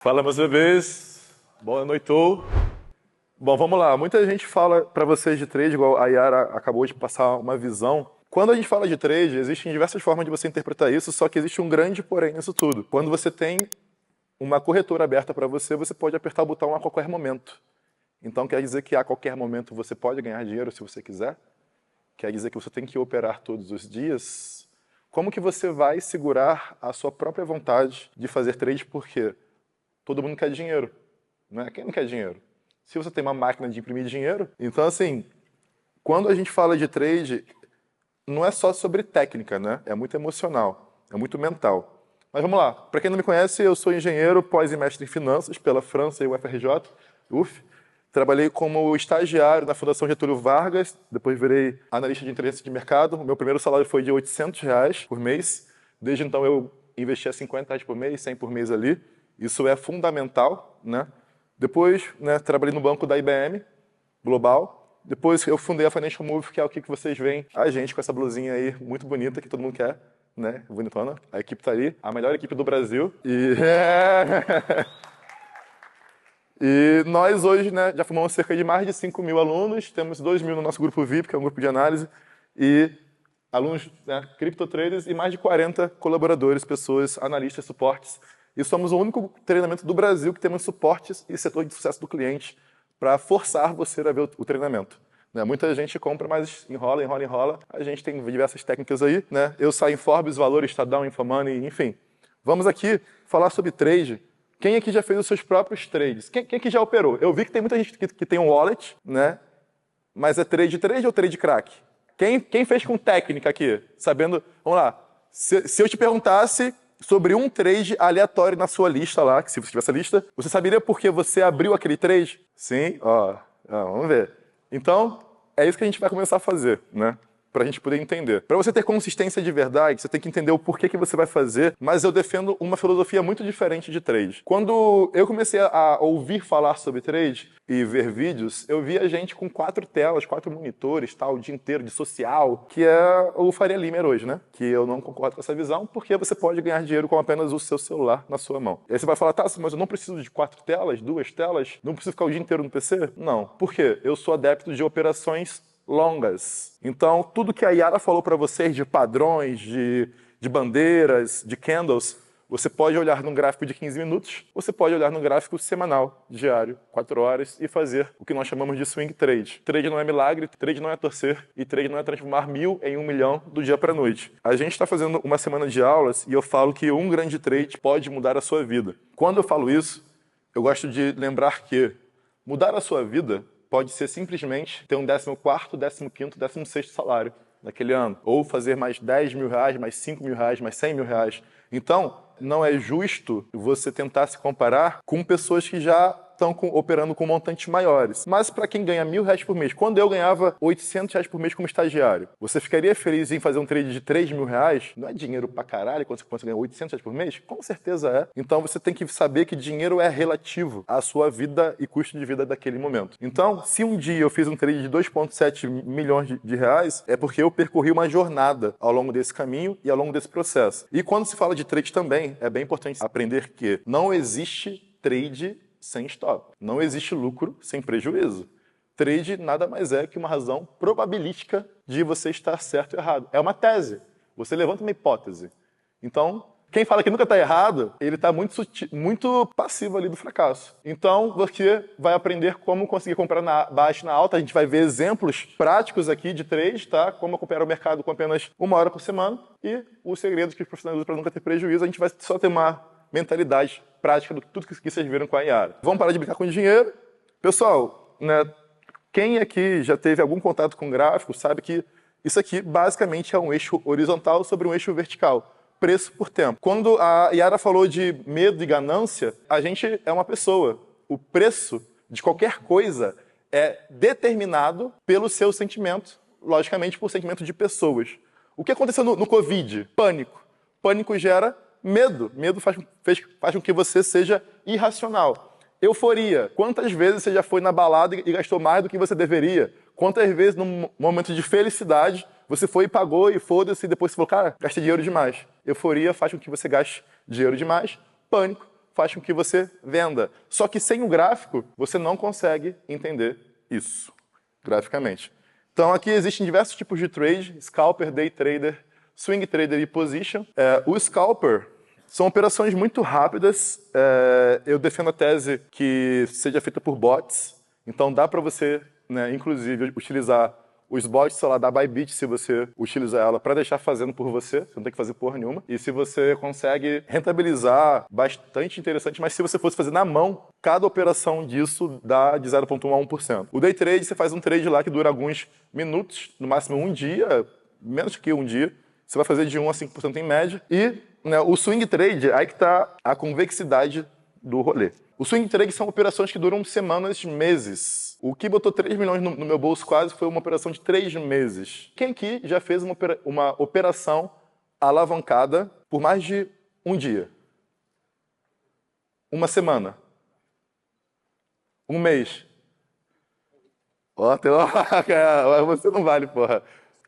Fala, meus bebês. Boa noite. Bom, vamos lá. Muita gente fala para vocês de trade, igual a Yara acabou de passar uma visão. Quando a gente fala de trade, existem diversas formas de você interpretar isso, só que existe um grande porém nisso tudo. Quando você tem uma corretora aberta para você, você pode apertar o botão a qualquer momento. Então quer dizer que a qualquer momento você pode ganhar dinheiro se você quiser? Quer dizer que você tem que operar todos os dias? Como que você vai segurar a sua própria vontade de fazer trade? Porque todo mundo quer dinheiro, né? Quem não quer dinheiro? Se você tem uma máquina de imprimir dinheiro... Então, assim, quando a gente fala de trade, não é só sobre técnica, né? É muito emocional, é muito mental. Mas vamos lá. Para quem não me conhece, eu sou engenheiro, pós e mestre em finanças pela França e UFRJ, UF. Trabalhei como estagiário na Fundação Getúlio Vargas, depois virei analista de inteligência de mercado. O meu primeiro salário foi de R$ 800 por mês. Desde então eu investia R$ 50 por mês, 100 por mês ali. Isso é fundamental, né? Depois, né, trabalhei no banco da IBM Global. Depois eu fundei a Financial Move, que é o que vocês veem a gente com essa blusinha aí muito bonita que todo mundo quer, né? Bonitona. A equipe tá ali, a melhor equipe do Brasil. E nós hoje, né, já formamos cerca de mais de 5.000 alunos, temos 2.000 no nosso grupo VIP, que é um grupo de análise, e alunos, né, criptotraders e mais de 40 colaboradores, pessoas, analistas, suportes. E somos o único treinamento do Brasil que temos suportes e setor de sucesso do cliente para forçar você a ver o treinamento. Né? Muita gente compra, mas enrola, enrola, enrola. A gente tem diversas técnicas aí, né? Eu saio em Forbes, Valor, Estadão, Infomoney, enfim. Vamos aqui falar sobre trade. Quem aqui já fez os seus próprios trades? Quem aqui já operou? Eu vi que tem muita gente que tem um wallet, né? Mas é trade ou trade crack? Quem fez com técnica aqui? Sabendo, vamos lá. Se eu te perguntasse sobre um trade aleatório na sua lista lá, que se você tivesse a lista, você saberia por que você abriu aquele trade? Sim? Ó, vamos ver. Então, é isso que a gente vai começar a fazer, né? Para a gente poder entender. Para você ter consistência de verdade, você tem que entender o porquê que você vai fazer, mas eu defendo uma filosofia muito diferente de trade. Quando eu comecei a ouvir falar sobre trade e ver vídeos, eu via gente com 4 telas, 4 monitores, tal, o dia inteiro de social, que é o Faria Limer hoje, né? Que eu não concordo com essa visão, porque você pode ganhar dinheiro com apenas o seu celular na sua mão. E aí você vai falar, tá, mas eu não preciso de 4 telas, 2 telas, não preciso ficar o dia inteiro no PC? Não. Por quê? Eu sou adepto de operações longas. Então, tudo que a Yara falou para vocês de padrões, de bandeiras, de candles, você pode olhar num gráfico de 15 minutos, você pode olhar num gráfico semanal, diário, 4 horas, e fazer o que nós chamamos de swing trade. Trade não é milagre, trade não é torcer, e trade não é transformar 1.000 em 1 milhão do dia para a noite. A gente está fazendo uma semana de aulas e eu falo que um grande trade pode mudar a sua vida. Quando eu falo isso, eu gosto de lembrar que mudar a sua vida pode ser simplesmente ter um 14º, 15º, 16º salário naquele ano. Ou fazer mais R$ 10.000, mais R$ 5.000, mais R$ 100.000. Então, não é justo você tentar se comparar com pessoas que já estão operando com montantes maiores. Mas para quem ganha R$ 1.000 por mês, quando eu ganhava R$ 800 por mês como estagiário, você ficaria feliz em fazer um trade de R$ 3.000? Não é dinheiro pra caralho quando você ganha R$ 800 por mês? Com certeza é. Então você tem que saber que dinheiro é relativo à sua vida e custo de vida daquele momento. Então, se um dia eu fiz um trade de 2,7 milhões de reais, é porque eu percorri uma jornada ao longo desse caminho e ao longo desse processo. E quando se fala de trade também, é bem importante aprender que não existe trade sem stop. Não existe lucro sem prejuízo. Trade nada mais é que uma razão probabilística de você estar certo ou errado. É uma tese. Você levanta uma hipótese. Então, quem fala que nunca está errado, ele está muito passivo ali do fracasso. Então, você vai aprender como conseguir comprar na baixa e na alta. A gente vai ver exemplos práticos aqui de trade, tá? Como acompanhar o mercado com apenas 1 hora por semana. E os segredos que os profissionais usam para nunca ter prejuízo, a gente vai só ter uma mentalidade prática do tudo que vocês viram com a Yara. Vamos parar de brincar com dinheiro. Pessoal, né, quem aqui já teve algum contato com gráfico sabe que isso aqui basicamente é um eixo horizontal sobre um eixo vertical. Preço por tempo. Quando a Yara falou de medo e ganância, a gente é uma pessoa. O preço de qualquer coisa é determinado pelo seu sentimento, logicamente por sentimento de pessoas. O que aconteceu no Covid? Pânico. Pânico gera medo. Medo faz com que você seja irracional. Euforia. Quantas vezes você já foi na balada e gastou mais do que você deveria? Quantas vezes, num momento de felicidade, você foi e pagou e foda-se, e depois você falou, cara, gastei dinheiro demais. Euforia faz com que você gaste dinheiro demais. Pânico faz com que você venda. Só que sem o gráfico, você não consegue entender isso, graficamente. Então aqui existem diversos tipos de trade, scalper, day trader, swing trader e position. O scalper são operações muito rápidas. Eu defendo a tese que seja feita por bots. Então dá para você, né, inclusive, utilizar os bots, sei lá, da Bybit, se você utilizar ela para deixar fazendo por você, você não tem que fazer porra nenhuma. E se você consegue rentabilizar, bastante interessante, mas se você fosse fazer na mão, cada operação disso dá de 0,1 a 1%. O day trade, você faz um trade lá que dura alguns minutos, no máximo um dia, menos que um dia. Você vai fazer de 1 a 5% em média. E, né, o swing trade, aí que está a convexidade do rolê. O swing trade são operações que duram semanas, meses. O que botou 3 milhões no meu bolso quase foi uma operação de 3 meses. Quem aqui já fez uma operação alavancada por mais de um dia? Uma semana? Um mês? Ó, você não vale, porra.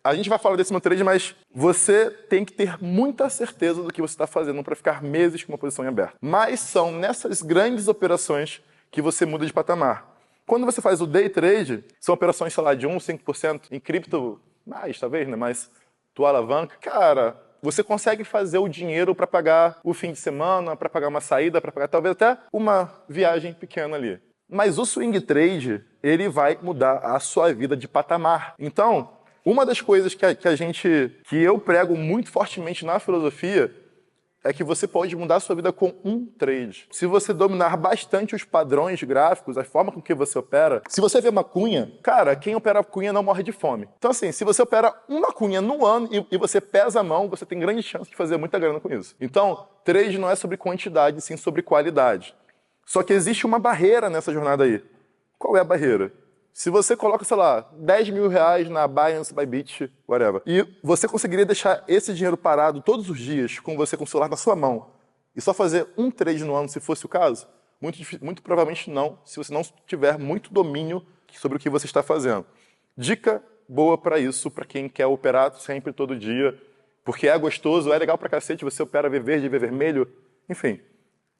A gente vai falar desse trade, mas você tem que ter muita certeza do que você está fazendo para ficar meses com uma posição em aberto. Mas são nessas grandes operações que você muda de patamar. Quando você faz o day trade, são operações, sei lá, de 1, 5%, em cripto, mais talvez, né? Mas tua alavanca, cara, você consegue fazer o dinheiro para pagar o fim de semana, para pagar uma saída, para pagar talvez até uma viagem pequena ali. Mas o swing trade, ele vai mudar a sua vida de patamar. Então, uma das coisas que eu prego muito fortemente na filosofia é que você pode mudar a sua vida com um trade. Se você dominar bastante os padrões gráficos, a forma com que você opera, se você vê uma cunha, cara, quem opera cunha não morre de fome. Então assim, se você opera uma cunha no ano e você pesa a mão, você tem grande chance de fazer muita grana com isso. Então, trade não é sobre quantidade, sim sobre qualidade. Só que existe uma barreira nessa jornada aí. Qual é a barreira? Se você coloca, sei lá, 10 mil reais na Binance, Bybit, whatever, e você conseguiria deixar esse dinheiro parado todos os dias com você com o celular na sua mão e só fazer um trade no ano, se fosse o caso? Muito provavelmente não, se você não tiver muito domínio sobre o que você está fazendo. Dica boa para isso, para quem quer operar sempre, todo dia, porque é gostoso, é legal pra cacete, você opera ver verde, ver vermelho, enfim.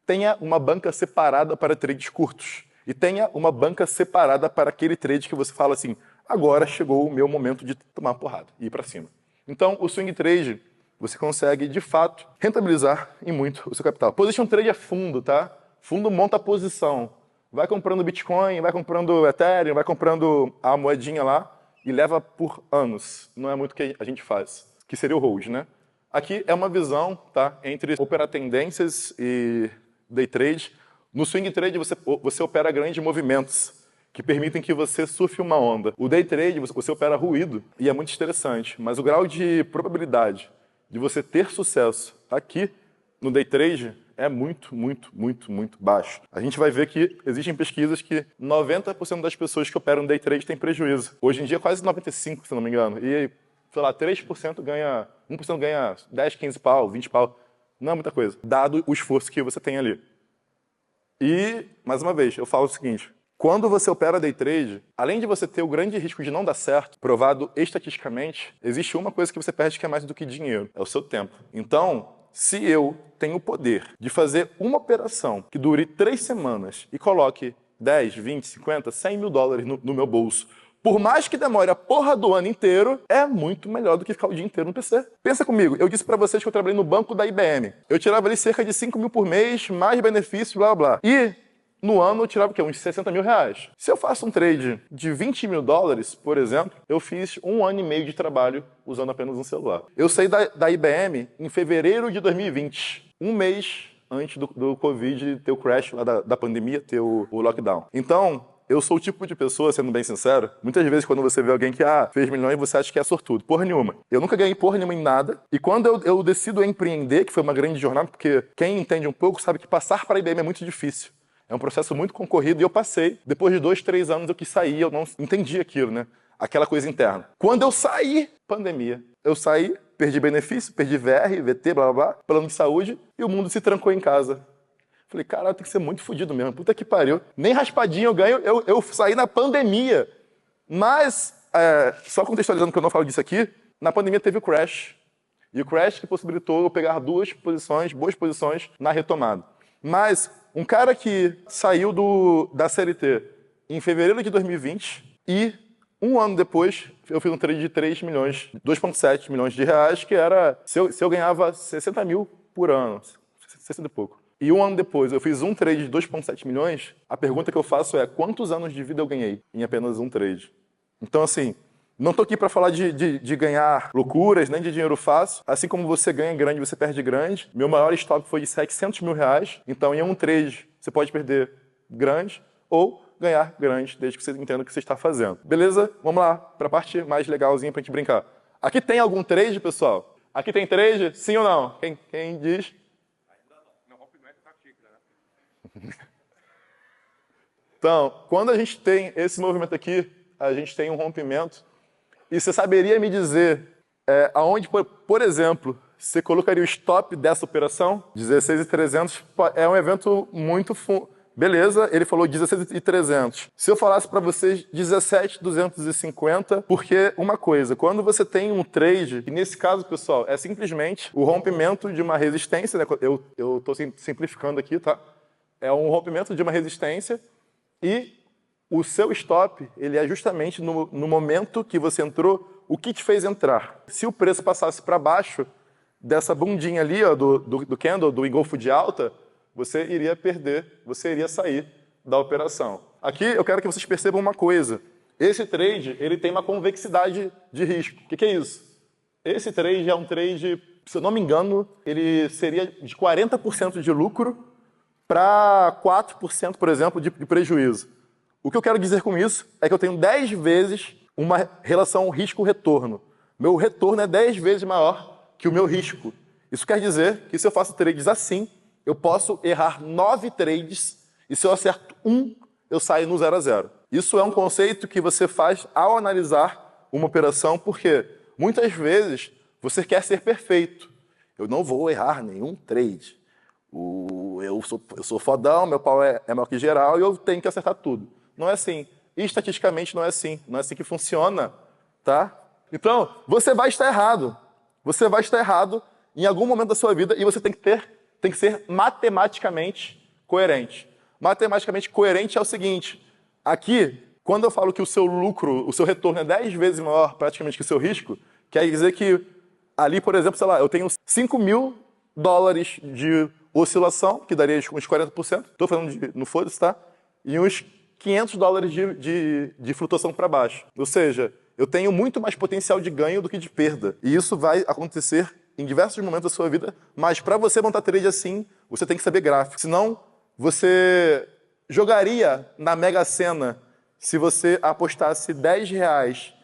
Tenha uma banca separada para trades curtos. E tenha uma banca separada para aquele trade que você fala assim, agora chegou o meu momento de tomar porrada e ir para cima. Então, o swing trade, você consegue, de fato, rentabilizar em muito o seu capital. Position trade é fundo, tá? Fundo monta a posição. Vai comprando Bitcoin, vai comprando Ethereum, vai comprando a moedinha lá e leva por anos. Não é muito o que a gente faz, que seria o hold, né? Aqui é uma visão, tá, entre operar tendências e day trade. No swing trade, você opera grandes movimentos que permitem que você surfe uma onda. O day trade, você opera ruído e é muito interessante, mas o grau de probabilidade de você ter sucesso aqui no day trade é muito, muito, muito, muito baixo. A gente vai ver que existem pesquisas que 90% das pessoas que operam day trade têm prejuízo. Hoje em dia, quase 95%, se não me engano. E, sei lá, 3% ganha, 1% ganha 10, 15 pau, 20 pau. Não é muita coisa, dado o esforço que você tem ali. E, mais uma vez, eu falo o seguinte, quando você opera day trade, além de você ter o grande risco de não dar certo, provado estatisticamente, existe uma coisa que você perde que é mais do que dinheiro, é o seu tempo. Então, se eu tenho o poder de fazer uma operação que dure 3 semanas e coloque 10, 20, 50, 100 mil dólares no meu bolso, por mais que demore a porra do ano inteiro, é muito melhor do que ficar o dia inteiro no PC. Pensa comigo, eu disse pra vocês que eu trabalhei no banco da IBM. Eu tirava ali cerca de 5 mil por mês, mais benefícios, blá, blá, blá. E no ano eu tirava o quê? Uns 60 mil reais. Se eu faço um trade de 20 mil dólares, por exemplo, eu fiz 1 ano e meio de trabalho usando apenas um celular. Eu saí da IBM em fevereiro de 2020, um mês antes do Covid ter o crash lá da pandemia, ter o lockdown. Então, eu sou o tipo de pessoa, sendo bem sincero, muitas vezes quando você vê alguém que fez milhões, você acha que é sortudo. Porra nenhuma. Eu nunca ganhei porra nenhuma em nada. E quando eu decido empreender, que foi uma grande jornada, porque quem entende um pouco sabe que passar para a IBM é muito difícil. É um processo muito concorrido e eu passei. Depois de 2, 3 anos eu quis sair, eu não entendi aquilo, né? Aquela coisa interna. Quando eu saí, pandemia. Eu saí, perdi benefício, perdi VR, VT, blá, blá, blá, plano de saúde, e o mundo se trancou em casa. Falei, caralho, tem que ser muito fodido mesmo. Puta que pariu. Nem raspadinha eu ganho, eu saí na pandemia. Mas, só contextualizando que eu não falo disso aqui, na pandemia teve o crash. E o crash que possibilitou eu pegar boas posições na retomada. Mas um cara que saiu da CLT em fevereiro de 2020 e um ano depois eu fiz um trade de 3 milhões, 2,7 milhões de reais, que era, se eu ganhava 60 mil por ano, 60 e pouco. E um ano depois eu fiz um trade de 2,7 milhões, a pergunta que eu faço é, quantos anos de vida eu ganhei em apenas um trade? Então, assim, não estou aqui para falar de ganhar loucuras, nem de dinheiro fácil. Assim como você ganha grande, você perde grande. Meu maior stop foi de 700 mil reais. Então, em um trade, você pode perder grande ou ganhar grande, desde que você entenda o que você está fazendo. Beleza? Vamos lá para a parte mais legalzinha para a gente brincar. Aqui tem algum trade, pessoal? Aqui tem trade? Sim ou não? Quem diz? Ainda não. Meu rompimento tá chique, né? Então, quando a gente tem esse movimento aqui, a gente tem um rompimento. E você saberia me dizer aonde, por exemplo, você colocaria o stop dessa operação? 16.300 é um evento muito... Beleza, ele falou 16.300. Se eu falasse para vocês 17.250, porque uma coisa, quando você tem um trade, e nesse caso, pessoal, é simplesmente o rompimento de uma resistência, né? Eu estou simplificando aqui, tá? É um rompimento de uma resistência e o seu stop, ele é justamente no momento que você entrou, o que te fez entrar. Se o preço passasse para baixo dessa bundinha ali, ó, do candle, do engolfo de alta, você iria perder, você iria sair da operação. Aqui eu quero que vocês percebam uma coisa. Esse trade, ele tem uma convexidade de risco. O que é isso? Esse trade é um trade, se eu não me engano, ele seria de 40% de lucro para 4%, por exemplo, de prejuízo. O que eu quero dizer com isso é que eu tenho 10 vezes uma relação risco-retorno. Meu retorno é 10 vezes maior que o meu risco. Isso quer dizer que se eu faço trades assim, eu posso errar 9 trades e se eu acerto um, eu saio no 0 a 0. Isso é um conceito que você faz ao analisar uma operação, porque muitas vezes você quer ser perfeito. Eu não vou errar nenhum trade. Eu sou fodão, meu pau é maior que geral e eu tenho que acertar tudo. Não é assim. E estatisticamente não é assim. Não é assim que funciona, tá? Então, você vai estar errado. Você vai estar errado em algum momento da sua vida e você tem que ser matematicamente coerente. Matematicamente coerente é o seguinte. Aqui, quando eu falo que o seu lucro, o seu retorno é 10 vezes maior praticamente que o seu risco, quer dizer que ali, por exemplo, sei lá, eu tenho 5 mil dólares de oscilação, que daria uns 40%. Estou falando no foda-se, tá? E uns 500 dólares de flutuação para baixo. Ou seja, eu tenho muito mais potencial de ganho do que de perda. E isso vai acontecer em diversos momentos da sua vida, mas para você montar trade assim, você tem que saber gráfico. Senão, você jogaria na Mega Sena se você apostasse 10 reais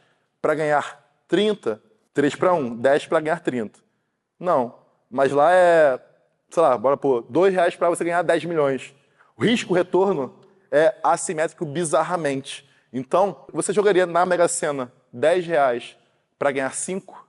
para ganhar 30, 3 para 1, 10 para ganhar 30. Não, mas lá é, sei lá, bora pôr, 2 reais para você ganhar 10 milhões. O risco-retorno é assimétrico bizarramente. Então, você jogaria na Mega Sena 10 reais para ganhar 5?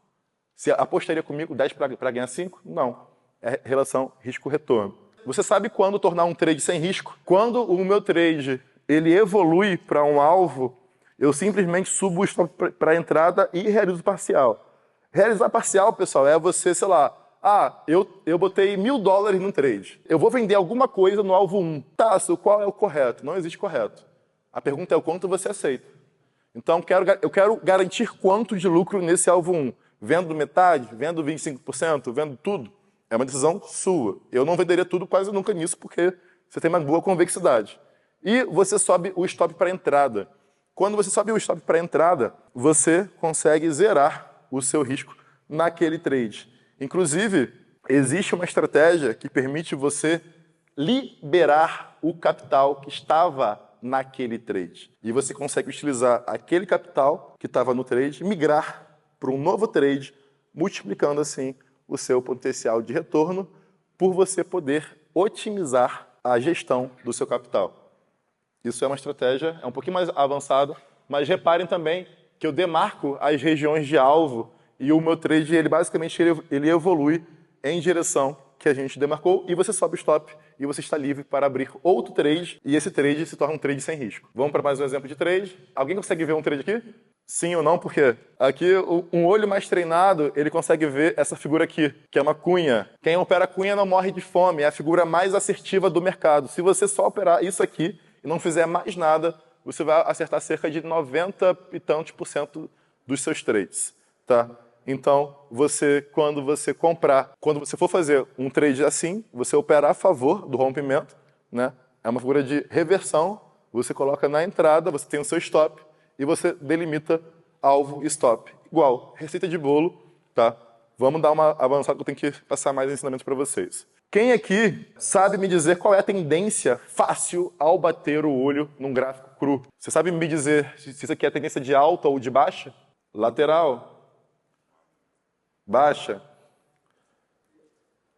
Você apostaria comigo 10 para ganhar 5? Não. É relação risco-retorno. Você sabe quando tornar um trade sem risco? Quando o meu trade ele evolui para um alvo, eu simplesmente subo o stop para a entrada e realizo parcial. Realizar parcial, pessoal, é você, sei lá, eu botei $1.000 num trade. Eu vou vender alguma coisa no alvo 1. Tá, qual é o correto? Não existe correto. A pergunta é o quanto você aceita. Então, eu quero garantir quanto de lucro nesse alvo 1. Vendo metade? Vendo 25%? Vendo tudo? É uma decisão sua. Eu não venderia tudo quase nunca nisso, porque você tem uma boa convexidade. E você sobe o stop para entrada. Quando você sobe o stop para entrada, você consegue zerar o seu risco naquele trade. Inclusive, existe uma estratégia que permite você liberar o capital que estava naquele trade. E você consegue utilizar aquele capital que estava no trade e migrar para um novo trade, multiplicando assim o seu potencial de retorno por você poder otimizar a gestão do seu capital. Isso é uma estratégia, é um pouquinho mais avançada, mas reparem também que eu demarco as regiões de alvo e o meu trade, ele basicamente ele evolui em direção que a gente demarcou e você sobe o stop e você está livre para abrir outro trade e esse trade se torna um trade sem risco. Vamos para mais um exemplo de trade. Alguém consegue ver um trade aqui? Sim ou não, por quê? Aqui, um olho mais treinado, ele consegue ver essa figura aqui, que é uma cunha. Quem opera cunha não morre de fome, é a figura mais assertiva do mercado. Se você só operar isso aqui e não fizer mais nada, você vai acertar cerca de 90 e tantos por cento dos seus trades, tá? Então, quando você for fazer um trade assim, você operar a favor do rompimento, né? É uma figura de reversão, você coloca na entrada, você tem o seu stop, e você delimita alvo e stop. Igual, receita de bolo, tá? Vamos dar uma avançada que eu tenho que passar mais ensinamentos para vocês. Quem aqui sabe me dizer qual é a tendência fácil ao bater o olho num gráfico cru? Você sabe me dizer se isso aqui é tendência de alta ou de baixa? Lateral? Baixa?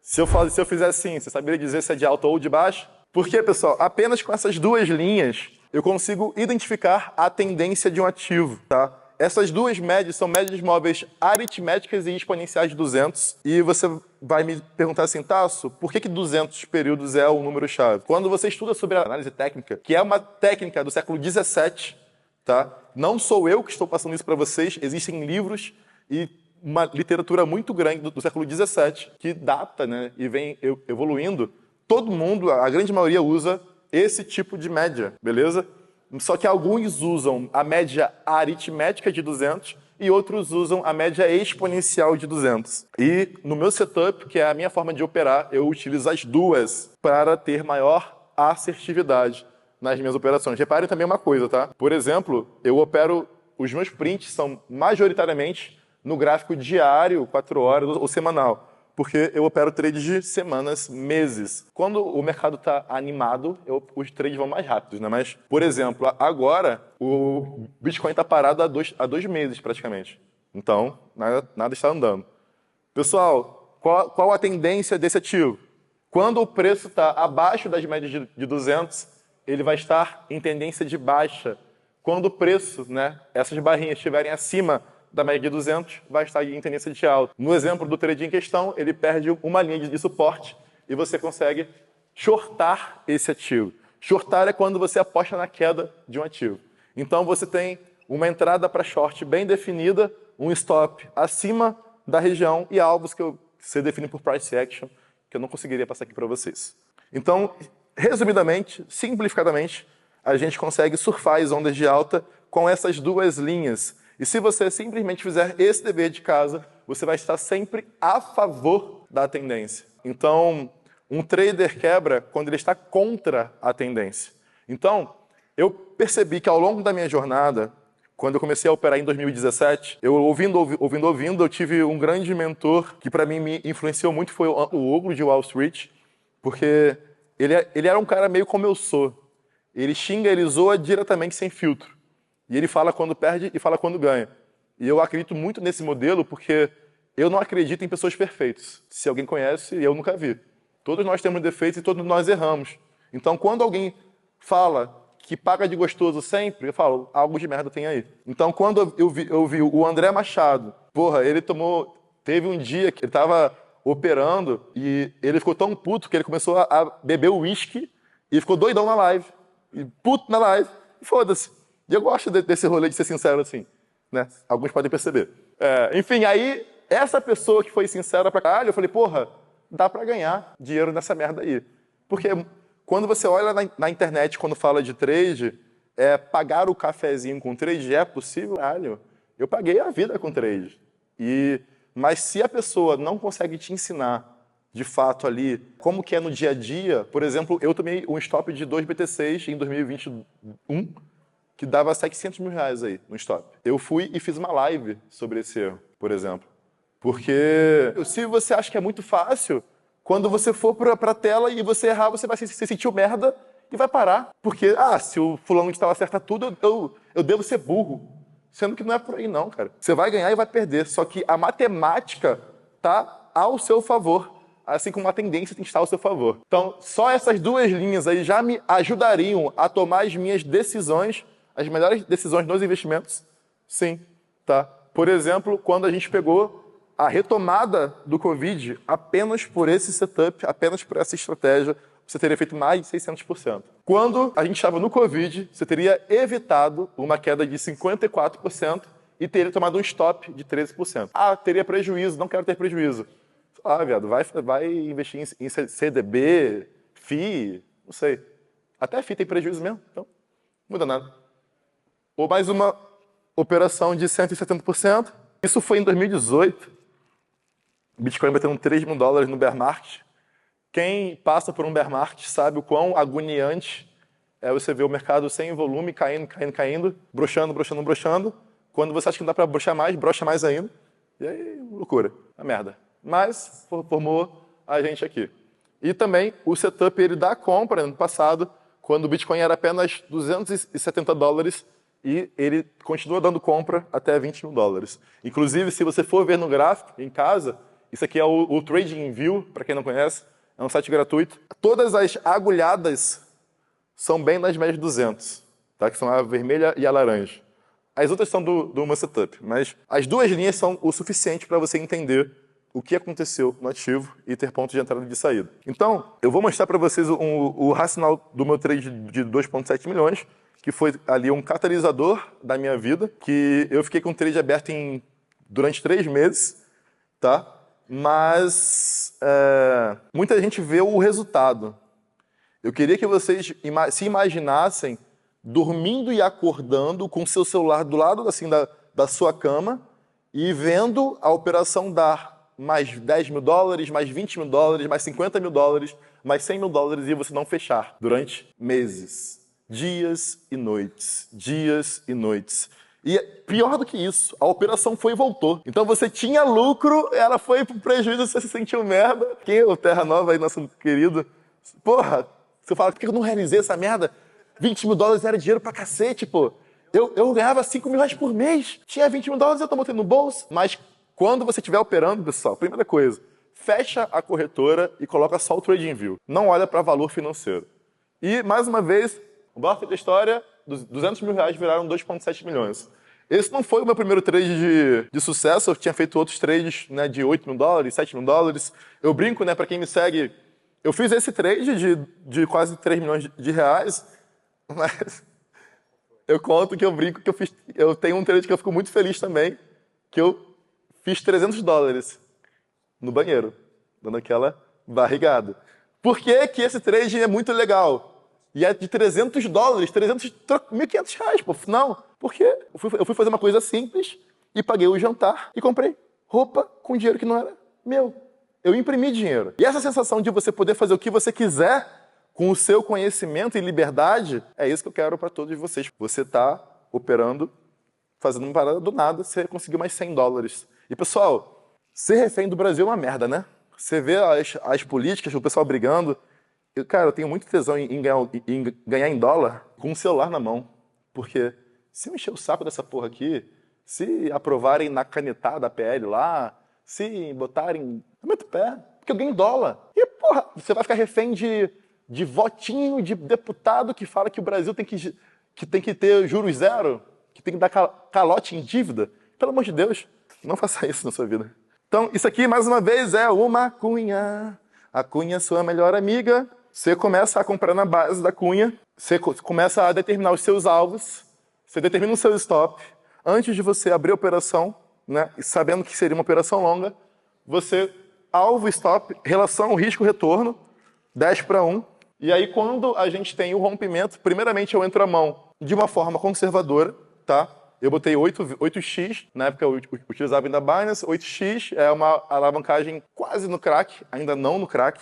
Se eu fizer assim, você saberia dizer se é de alta ou de baixa? Porque, pessoal, apenas com essas duas linhas eu consigo identificar a tendência de um ativo, tá? Essas duas médias são médias móveis aritméticas e exponenciais de 200. E você vai me perguntar assim, Tasso, por que 200 períodos é o número-chave? Quando você estuda sobre a análise técnica, que é uma técnica do século 17, tá? Não sou eu que estou passando isso para vocês, existem livros e uma literatura muito grande do século 17 que data, né, e vem evoluindo. Todo mundo, a grande maioria, usa esse tipo de média, beleza? Só que alguns usam a média aritmética de 200 e outros usam a média exponencial de 200. E no meu setup, que é a minha forma de operar, eu utilizo as duas para ter maior assertividade nas minhas operações. Reparem também uma coisa, tá? Por exemplo, os meus prints são majoritariamente no gráfico diário, 4 horas ou semanal. Porque eu opero trades de semanas, meses. Quando o mercado está animado, os trades vão mais rápidos, né? Mas, por exemplo, agora o Bitcoin está parado há dois meses praticamente. Então, nada está andando. Pessoal, qual a tendência desse ativo? Quando o preço está abaixo das médias de 200, ele vai estar em tendência de baixa. Quando o preço, né, essas barrinhas estiverem acima da média de 200, vai estar em tendência de alta. No exemplo do trade em questão, ele perde uma linha de suporte e você consegue shortar esse ativo. Shortar é quando você aposta na queda de um ativo. Então você tem uma entrada para short bem definida, um stop acima da região e alvos que você define por price action, que eu não conseguiria passar aqui para vocês. Então, resumidamente, simplificadamente, a gente consegue surfar as ondas de alta com essas duas linhas. E se você simplesmente fizer esse dever de casa, você vai estar sempre a favor da tendência. Então, um trader quebra quando ele está contra a tendência. Então, eu percebi que ao longo da minha jornada, quando eu comecei a operar em 2017, eu ouvindo, eu tive um grande mentor que para mim me influenciou muito, foi o Ogro de Wall Street, porque ele era um cara meio como eu sou. Ele xinga, ele zoa diretamente sem filtro. E ele fala quando perde e fala quando ganha. E eu acredito muito nesse modelo porque eu não acredito em pessoas perfeitas. Se alguém conhece, eu nunca vi. Todos nós temos defeitos e todos nós erramos. Então, quando alguém fala que paga de gostoso sempre, eu falo, algo de merda tem aí. Então, quando eu vi o André Machado, teve um dia que ele estava operando e ele ficou tão puto que ele começou a beber uísque e ficou doidão na live. E puto na live. E foda-se. E eu gosto desse rolê de ser sincero assim, né? Alguns podem perceber. Enfim, aí, essa pessoa que foi sincera pra caralho, eu falei, porra, dá pra ganhar dinheiro nessa merda aí. Porque quando você olha na internet, quando fala de trade, pagar o cafezinho com trade é possível? Caralho, eu paguei a vida com trade. Mas se a pessoa não consegue te ensinar, de fato, ali, como que é no dia a dia, por exemplo, eu tomei um stop de 2 BTCs em 2021, que dava 700 mil reais aí no stop. Eu fui e fiz uma live sobre esse erro, por exemplo. Porque se você acha que é muito fácil, quando você for para a tela e você errar, você vai se sentir um merda e vai parar. Porque, se o fulano de tal acerta tudo, eu devo ser burro. Sendo que não é por aí não, cara. Você vai ganhar e vai perder. Só que a matemática tá ao seu favor. Assim como a tendência tem que estar ao seu favor. Então, só essas duas linhas aí já me ajudariam a tomar as minhas decisões, as melhores decisões nos investimentos? Sim, tá? Por exemplo, quando a gente pegou a retomada do Covid, apenas por esse setup, apenas por essa estratégia, você teria feito mais de 600%. Quando a gente estava no Covid, você teria evitado uma queda de 54% e teria tomado um stop de 13%. Ah, teria prejuízo, não quero ter prejuízo. Ah, viado, vai investir em CDB, FI, não sei. Até FI tem prejuízo mesmo, então não muda nada. Ou mais uma operação de 170%. Isso foi em 2018. Bitcoin batendo $3.000 no bear market. Quem passa por um bear market sabe o quão agoniante é você ver o mercado sem volume, caindo, broxando. Quando você acha que não dá para broxar mais, broxa mais ainda. E aí, loucura, a merda. Mas formou a gente aqui. E também o setup ele dá compra no passado, quando o Bitcoin era apenas $270, e ele continua dando compra até $20.000. Inclusive, se você for ver no gráfico, em casa, isso aqui é o TradingView, para quem não conhece, é um site gratuito. Todas as agulhadas são bem nas médias 200, tá? Que são a vermelha e a laranja. As outras são do meu setup, mas as duas linhas são o suficiente para você entender o que aconteceu no ativo e ter pontos de entrada e de saída. Então, eu vou mostrar para vocês o racional do meu trade de 2,7 milhões, que foi ali um catalisador da minha vida, que eu fiquei com o trade aberto durante 3 meses, tá? Mas muita gente vê o resultado. Eu queria que vocês se imaginassem dormindo e acordando com o seu celular do lado assim, da sua cama e vendo a operação dar mais $10.000, mais $20.000, mais $50.000, mais $100.000 e você não fechar durante meses, dias e noites. E pior do que isso, a operação foi e voltou. Então você tinha lucro, ela foi pro prejuízo, você se sentiu merda. Quem é o Terra Nova aí, nosso querido? Porra, você fala, por que eu não realizei essa merda? $20.000 era dinheiro pra cacete, pô. Eu ganhava R$5.000 por mês. Tinha $20.000, eu tô botando no bolso. Mas quando você estiver operando, pessoal, primeira coisa, fecha a corretora e coloca só o TradingView. Não olha para valor financeiro. E, mais uma vez, o Buffett da história, R$200 mil viraram 2,7 milhões. Esse não foi o meu primeiro trade de sucesso. Eu tinha feito outros trades, né, de $8.000, $7.000. Eu brinco, né, para quem me segue, eu fiz esse trade de quase R$3 milhões, mas eu conto que eu brinco que eu tenho um trade que eu fico muito feliz também, que eu fiz $300 no banheiro, dando aquela barrigada. Por que que esse trade é muito legal? E é de $300, R$1.500, pô. Não, porque eu fui fazer uma coisa simples e paguei o jantar e comprei roupa com dinheiro que não era meu. Eu imprimi dinheiro. E essa sensação de você poder fazer o que você quiser com o seu conhecimento e liberdade, é isso que eu quero para todos vocês. Você está operando, fazendo uma parada do nada, você conseguiu mais $100. E, pessoal, ser refém do Brasil é uma merda, né? Você vê as políticas, o pessoal brigando. Cara, eu tenho muito tesão em ganhar em dólar com o celular na mão. Porque se eu encher o saco dessa porra aqui, se aprovarem na canetada a PL lá, se botarem... Eu meto o pé, porque eu ganho em dólar. E, porra, você vai ficar refém de votinho de deputado que fala que o Brasil tem que ter juros zero, que tem que dar calote em dívida. Pelo amor de Deus, não faça isso na sua vida. Então, isso aqui, mais uma vez, é uma cunha. A cunha é sua melhor amiga. Você começa a comprar na base da cunha, você começa a determinar os seus alvos, você determina o seu stop. Antes de você abrir a operação, né, e sabendo que seria uma operação longa, você alvo, stop, relação, risco, retorno, 10-1. E aí, quando a gente tem o rompimento, primeiramente eu entro a mão de uma forma conservadora, tá? Eu botei 8x, na época eu utilizava ainda Binance, 8x é uma alavancagem quase no crack, ainda não no crack,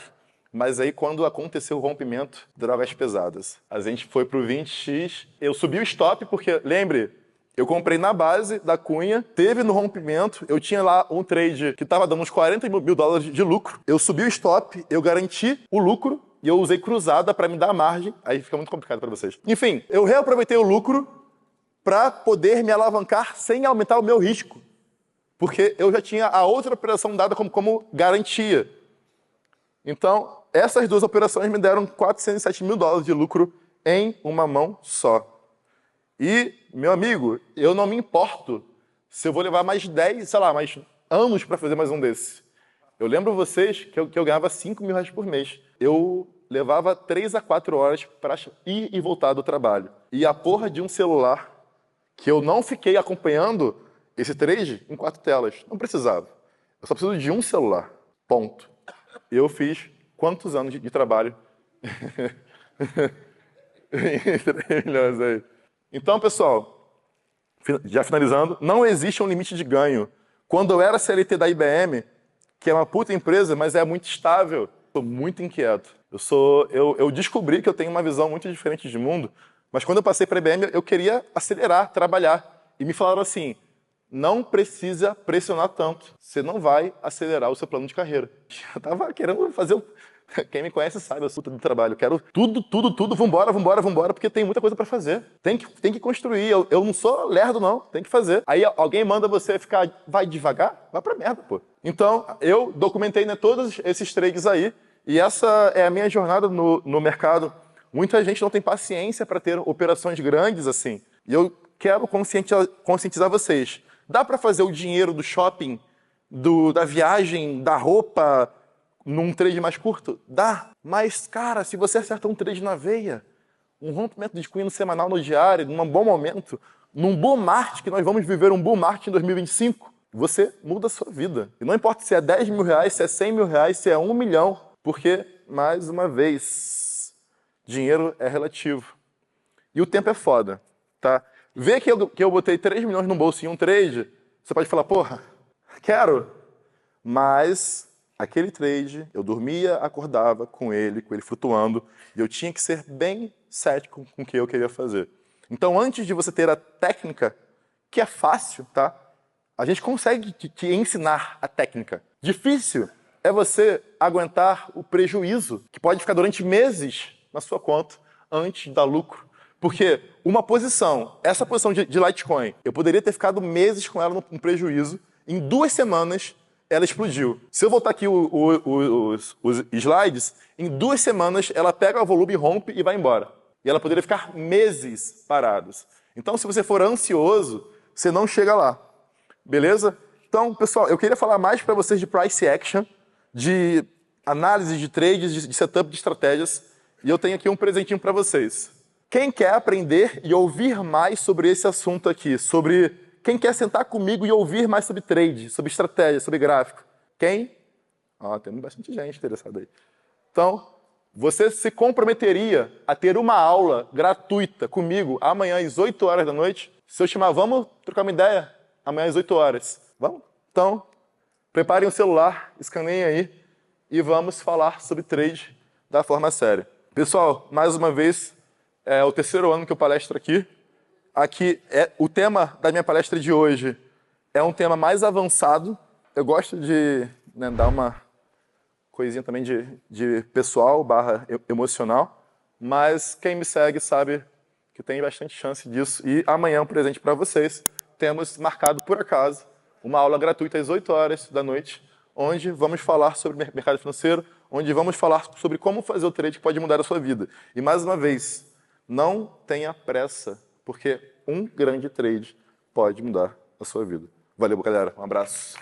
mas aí quando aconteceu o rompimento, drogas pesadas. A gente foi pro 20x, eu subi o stop porque, lembre, eu comprei na base da cunha, teve no rompimento, eu tinha lá um trade que estava dando uns $40.000 de lucro, eu subi o stop, eu garanti o lucro e eu usei cruzada para me dar margem, aí fica muito complicado para vocês. Enfim, eu reaproveitei o lucro para poder me alavancar sem aumentar o meu risco, porque eu já tinha a outra operação dada como garantia. Então, essas duas operações me deram $407.000 de lucro em uma mão só. E, meu amigo, eu não me importo se eu vou levar mais 10, sei lá, mais anos para fazer mais um desse. Eu lembro vocês que eu ganhava R$5.000 por mês. Eu levava 3 a 4 horas para ir e voltar do trabalho. E a porra de um celular que eu não fiquei acompanhando, esse trade em 4 telas. Não precisava. Eu só preciso de um celular. Ponto. Eu fiz quantos anos de trabalho? 3 milhões aí. Então, pessoal, já finalizando, não existe um limite de ganho. Quando eu era CLT da IBM, que é uma puta empresa, mas é muito estável, estou muito inquieto. Eu descobri que eu tenho uma visão muito diferente de mundo, mas quando eu passei para a IBM, eu queria acelerar, trabalhar. E me falaram assim, não precisa pressionar tanto, você não vai acelerar o seu plano de carreira. Eu estava querendo fazer Quem me conhece sabe, eu sou do trabalho. Eu quero tudo, vambora, porque tem muita coisa para fazer. Tem que construir. Eu não sou lerdo, não. Tem que fazer. Aí alguém manda você ficar, vai devagar? Vai pra merda, pô. Então, eu documentei, né, todos esses trades aí, e essa é a minha jornada no mercado. Muita gente não tem paciência para ter operações grandes assim. E eu quero conscientizar vocês. Dá para fazer o dinheiro do shopping, da viagem, da roupa, num trade mais curto? Dá. Mas, cara, se você acerta um trade na veia, um rompimento de cunho no semanal, no diário, num bom momento, num bull market, que nós vamos viver um bull market em 2025, você muda a sua vida. E não importa se é 10 mil reais, se é 100 mil reais, se é 1 milhão, porque, mais uma vez, dinheiro é relativo. E o tempo é foda, tá? Vê que eu botei 3 milhões no bolso em um trade, você pode falar, porra, quero, mas aquele trade, eu dormia, acordava com ele flutuando, e eu tinha que ser bem cético com o que eu queria fazer. Então, antes de você ter a técnica, que é fácil, tá? A gente consegue te ensinar a técnica. Difícil é você aguentar o prejuízo, que pode ficar durante meses na sua conta, antes de dar lucro. Porque uma posição, essa posição de Litecoin, eu poderia ter ficado meses com ela no prejuízo, em 2 semanas, ela explodiu. Se eu voltar aqui os slides, em 2 semanas ela pega o volume, rompe e vai embora. E ela poderia ficar meses parados. Então, se você for ansioso, você não chega lá. Beleza? Então, pessoal, eu queria falar mais para vocês de price action, de análise de trades, de setup de estratégias. E eu tenho aqui um presentinho para vocês. Quem quer aprender e ouvir mais sobre esse assunto aqui, quem quer sentar comigo e ouvir mais sobre trade, sobre estratégia, sobre gráfico? Quem? Tem bastante gente interessada aí. Então, você se comprometeria a ter uma aula gratuita comigo amanhã às 8 horas da noite? Se eu chamar, vamos trocar uma ideia? Amanhã às 8 horas. Vamos? Então, preparem o celular, escaneiem aí e vamos falar sobre trade da forma séria. Pessoal, mais uma vez, é o 3º ano que eu palestro aqui. Aqui, o tema da minha palestra de hoje é um tema mais avançado. Eu gosto de dar uma coisinha também de pessoal / emocional, mas quem me segue sabe que tem bastante chance disso. E amanhã, um presente para vocês, temos marcado, por acaso, uma aula gratuita às 8 horas da noite, onde vamos falar sobre mercado financeiro, onde vamos falar sobre como fazer o trade que pode mudar a sua vida. E, mais uma vez, não tenha pressa, porque um grande trade pode mudar a sua vida. Valeu, galera. Um abraço.